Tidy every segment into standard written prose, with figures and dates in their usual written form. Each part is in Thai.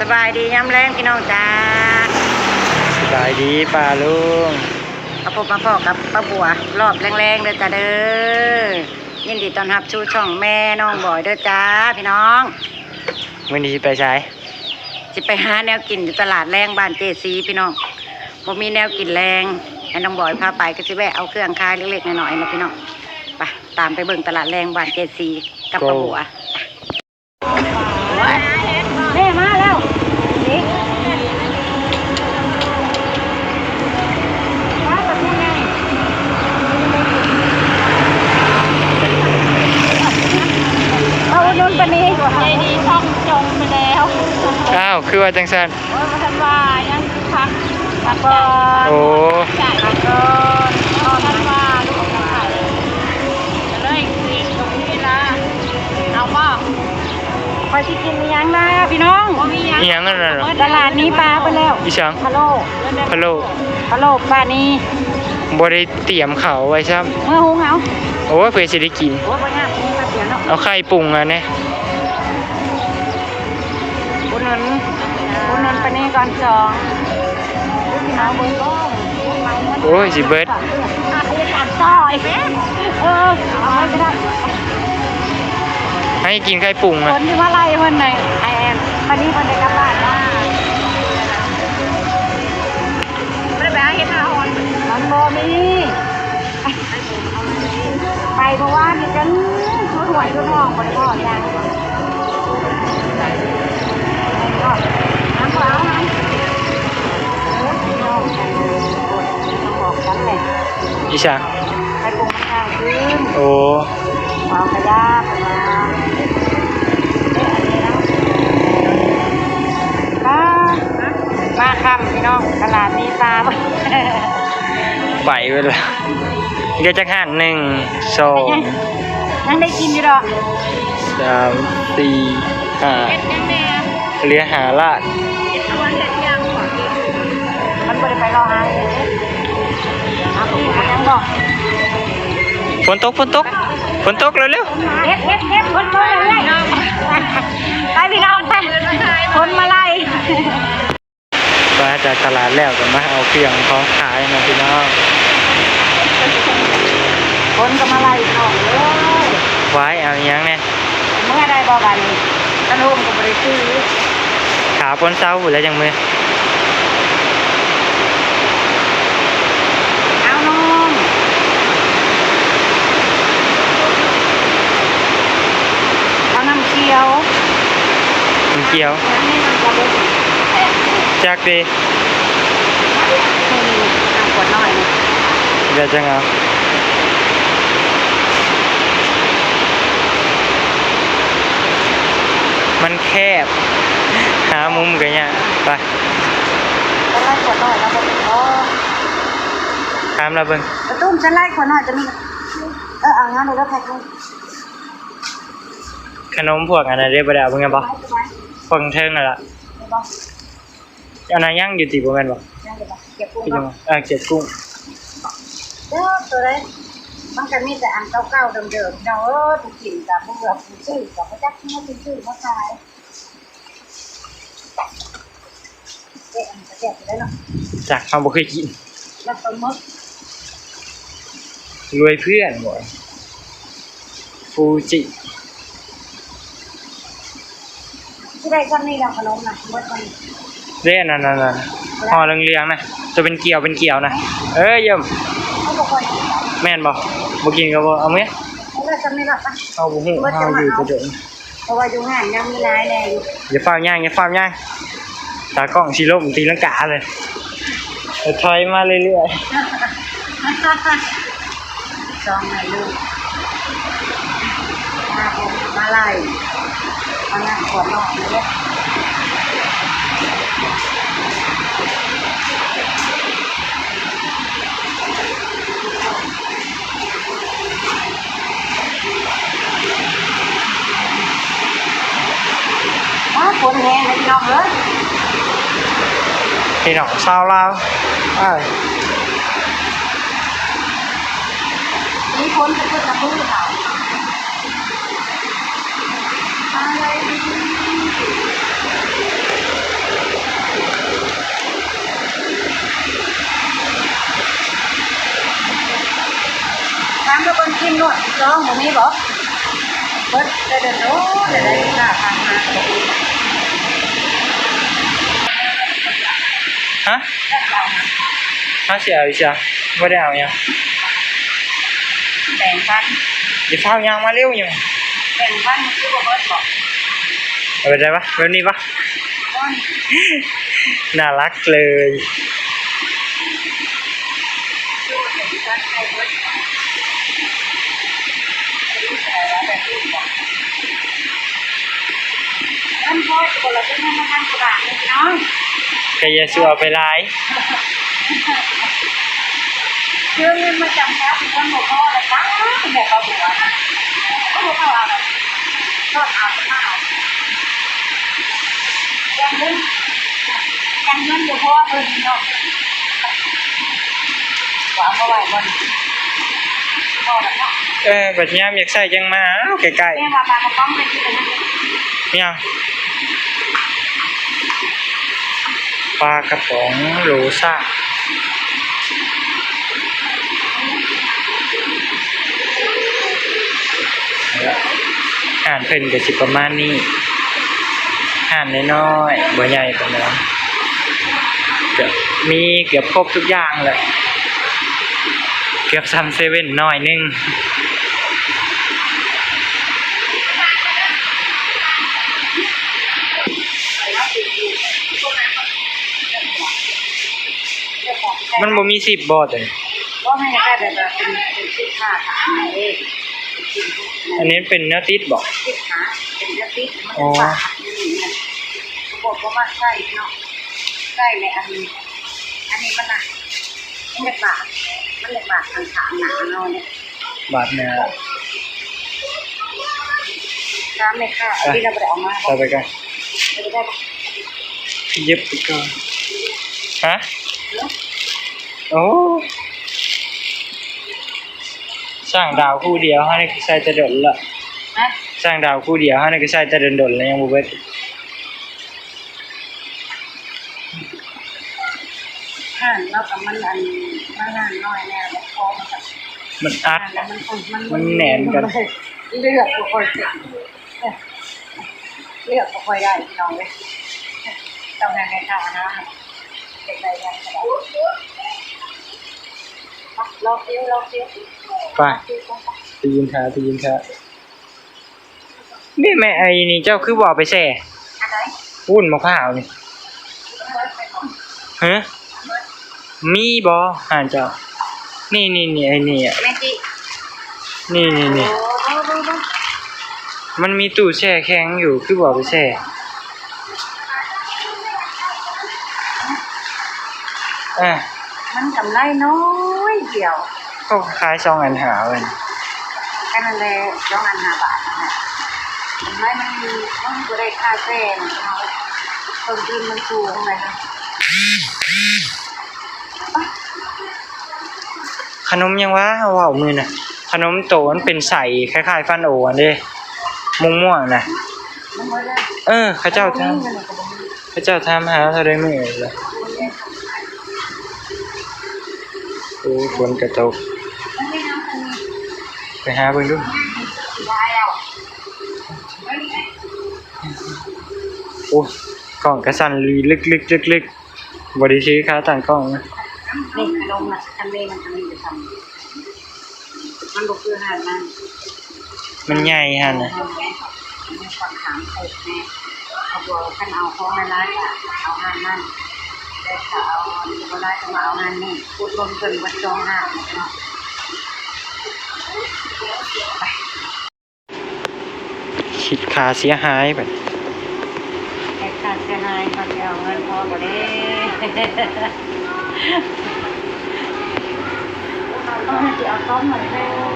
สบายดีย้ำแรงพี่น้องจ้าสบายดีป้าลุงมาพบมาพอกับป้าบัวรอบแรงๆเด้อจ้าเด้อยินดีต้อนรับชูช่องแม่น้องบอยเด้อจ้าพี่น้องวันนี้ไปใช้จะไปหาแนวกินอยู่ตลาดแรงบ้านเจซีพี่น้องบ่มีแนวกินแรงให้น้องบอยพาไปก็สิแวะเอาเครื่องคายเล็กๆน้อยๆนะพี่น้องไปตามไปเบิ่งตลาดแรงบ้านเจซีกับป้าบัวแม่มาแล้วนี่มาแบบนี้ไงเอานุ่นปนี้ใจดีช่องจงไปแล้วอ้าวคือว่าจังสันโอ้ยมาทันว่ายังพักก่อนโอ้พักก่อนนอนทันว่าลูกจะไข่จะเลยกินตรงนี้ละเอาป่ะไปที่กินมียังได้พี่น้องมียังอะไรหรอตลาดนี้ปลาไปแล้วอีช่างพะโล้พะโล้ปลานี้บ่ได้เตรียมเขาไว้ซ้ำเมื่อหุงเอาโอ้เพื่อจะได้กินโอ้ยง่ายเดี๋ยวเนาะเอาไข่ปรุงอ่ะเนี่ยบุญนนไปนี่ก่อนสองเอาเบอร์ก้องโอ้ยสิเบิร์ดตัดซอยเอาไว้ก็ได้ให้กินไข่ปรุงอ่ะคนที่มาไล่คนไหนไอแอนวันนี้คนได้กลับบ้านว่าไม่ได้ไปหาเห็ดหาหอนมันบ่มีไปเพราะว่านี่กันชุดหวยชุดทองคนพ่อยังน้ำเปล่าน้ำต้องบอกกันเลยอีช่างไปปรุงข้าวขึ้นโอ้เอาขยะไปมาคำพี่น้องตลาดนี้ปลาไปเวลาเดี๋ยวจะหัน1 2ยังได้กินอยู่หรอ3 4 5เหลือ5ลาดมันไม่ได้ไปรอหาเลยเอาพี่ยังบอกฝนตกเร็วเฮ็ดฝนตกเลยไปพี่น้องไปฝนมาไล่มาจากตลาดแล้วก็มาเอาเครื่องของขายนะพี่น้องฝนก็มาไล่น้องเลยไว้เอาอย่างเนี่ยเมื่อได้บอกกันขนมก็บริสุทธิ์ขาปนเศร้าแล้วยังมือเอาน้องเอาน้ำเขียวจากดีน้ำขวดน้อยเดี๋ยวจะเอามันแคบหามุมกันเนี่ยไปไล่ขวดน้อยแล้วก็เป็นตามเราเบิ่งตุ้มฉันไล่ขวดน้อยจะมีเอางั้นเลยแล้วแพ็คขนมพวกอะไรได้บ่ได้เอาเบิ่งกันบ่พวกเทิงนั่นล่ะอันนั้นย่างอยู่ติบ่แม่นบ่เก็บกุ้งเก็บกุ้งตัวเลยมันก็มีแต่อันเก่าๆเดิมๆเนาะถูกกินกับพวกเราซื้อกับพระเจ้าที่มาซื้อมาขายอันจะแจกได้เนาะจากเขาบ่เคยกินแล้วปลาหมึกรวยเพื่อนบ่ฟูจิที่ได้ก็นี่เราขนมนะเมื่อก่อนเด้นั่นห่อเรียงๆนะจะเป็นเกี่ยวนะเยี่ยมแม่นบ่กินก็บ่เอามั้ยเอาบ่ฮู้เฮาอยู่จะเดินเพราะว่าอยู่ห่างยังมีลายแน่อยู่อย่าฟ้าวย่างตากล้องสิล้มตีลังกาเลยถอยมาเรื่อยๆจองให้ลูกมาไล่มานั่งขวดนอกเลยฝนแห้งเลยพี่น้องเอ้ยพี่น้องเศร้าแล้วมีคนจะเปิดกระปุกเขาอะไร นวดร้องบ่มีบ่เบิดได้เดินโอ้ได้ค่าทางมา ฮะถ้าเสียวิชาไม่ได้เอายัง แบ่งปัน เดี๋ยวเฝ้ายังมาเร็วยัง แบ่งปันคือบ่เบิดบ่ เอาไปได้ปะแบบนี้ปะ ก้อน น่ารักเลย คือบ่เป็นการใช้เบิดอันพอคนละที่มันมาทางกระบะเลยพี่น้อง ก็อย่าชัวไปไล่ เชื่อเงินมาจำแล้วเป็นคนหมดพ่อเลยจ้าแบบเขาบอกว่าเขาบอกเขาเอาทอดเอาจะมาเอายังเงินอยู่พ่อเพิ่นเนาะหวังเอาไว้บนพ่อแล้วเนาะ แบบนี้อยากใส่ยังมาใกล้ แม่ว่าปลากระป๋องไปที่ไหน ๆยังปลากระป๋องโรซ่าอ่านเพิ่นก็สิประมาณนี้อ่านน้อยๆบ่ใหญ่ปานนั้นก็มีเกือบครบทุกอย่างแหละเกือบซ้ำเซเว่นน้อยนึงมันบ่มี10บ่ตัวนี้ ก็ให้ได้แบบเป็นชิ้นผ้าค่ะเอ้ย อันนี้เป็นเนื้อติดบ่ ชิ้นผ้าเป็นเนื้อติดมันเป็นผ้านี่เขาบอกว่าใส่เนาะใส่ในอันนี้มันน่ะมันเล็กบาททางขาหนาเนาะเนี่ย บาดเนื้อ น้ำไม่ค่ะที่เราไปเอามา ต่อไปกัน ไม่ได้ปะ เย็บไปก่อนฮะโอ้สร้างดาวคู่เดียวให้ใส่แต่ดนละ นะ สร้างดาวคู่เดียวให้ก็ใส่แต่ดนๆแล้วยังบ่เบิด ห่านแล้วกับมันอันมันห่านน้อยแน่แล้วคอมันแบบ มันอัด แล้วมันแหนนกัน เลือกก็ค่อยเสร็จเลือกก็ค่อยได้พี่น้องเลยต้องงานในทางนะเด็กใดยังก็ได้รอเที่ยวไปไปยืนท้านี่แม่ไอ้นี่เจ้าคือบ่เอาไปแช่ อะไร วุ้นมะพร้าวนี่ฮะมีบ่ห่านเจ้านี่ไอ้นี่อ่ะ แม่จี นี่ ดู มันมีตู้แช่แข็งอยู่คือบ่เอาไปแช่มันกำไรน้อยเดียว เขาขาย2 อันหาเว้ย แค่นั้นเลย2.5 บาทนะกำไรมันก็ได้ค่าแซ่นะต้นทุนมันสูงเลยนะ ขนมยังวะเว้ามือน่ะขนมโตมันเป็นใสคล้ายๆฟันโออันเด้ม่วงๆน่ะเขาเจ้าทำหาเท่าได้มื้อเลยโอ้ฝนกระตกไปหาเบิ่งดูโอ้กล้องกระสั่นลีลึกบ่ได้ซื้อขาตั้งกล้องนะ นี่ขนมน่ะทำเองมันจะทำมันบอกคือหามัน มันใหญ่หั่นน่ะ มีความถามเอกแม่เขาบอกท่านเอาของมาไล่เอางานนั่นแต่ถ้าเอามาไล่ก็มาเอางานนี่พูดรวมกันวันจองห้าเนาะ คิดค่าเสียหายบัด แค่การเสียหายเขาจะเอาเงินพอบ่ได้ต้องให้ที่เอาต้มหน่อยเร็ว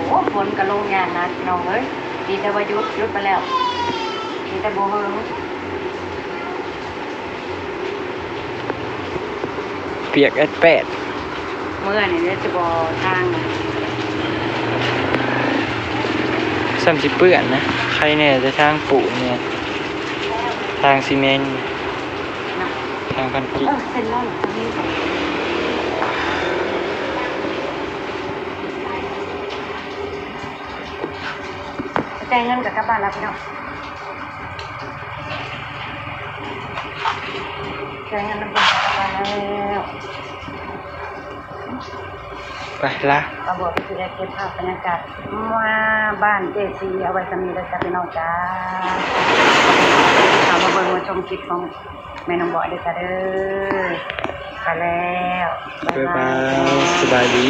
โอ้ฝนกระลงงานนะน้องเอ้ยดีแต่ว่ายุดไปแล้วดีแต่โบเฮิง เปียกแปด เมื่อนี่จะบอทาง ซ้ำสิเปื้อนนะใครเนี่ยจะทางปูเนี่ยทางซีเมนต์ทาง 3,000 กิก เซ็นแล้วเหรอจ่ายเงินกับกลับบ้านแล้วพี่น้องจ่ายเงินแล้วกลับบ้านแล้ว ไปละ ตำรวจก็จะได้เก็บภาพบรรยากาศมาบ้านเจซีเอาไว้จะมีได้จ้าพี่น้องจ้าเอามาเบิ่งมาชมคลิปของแม่น้องบอยด้วยจ้าเด้อไปแล้ว บ๊ายบายสบายดี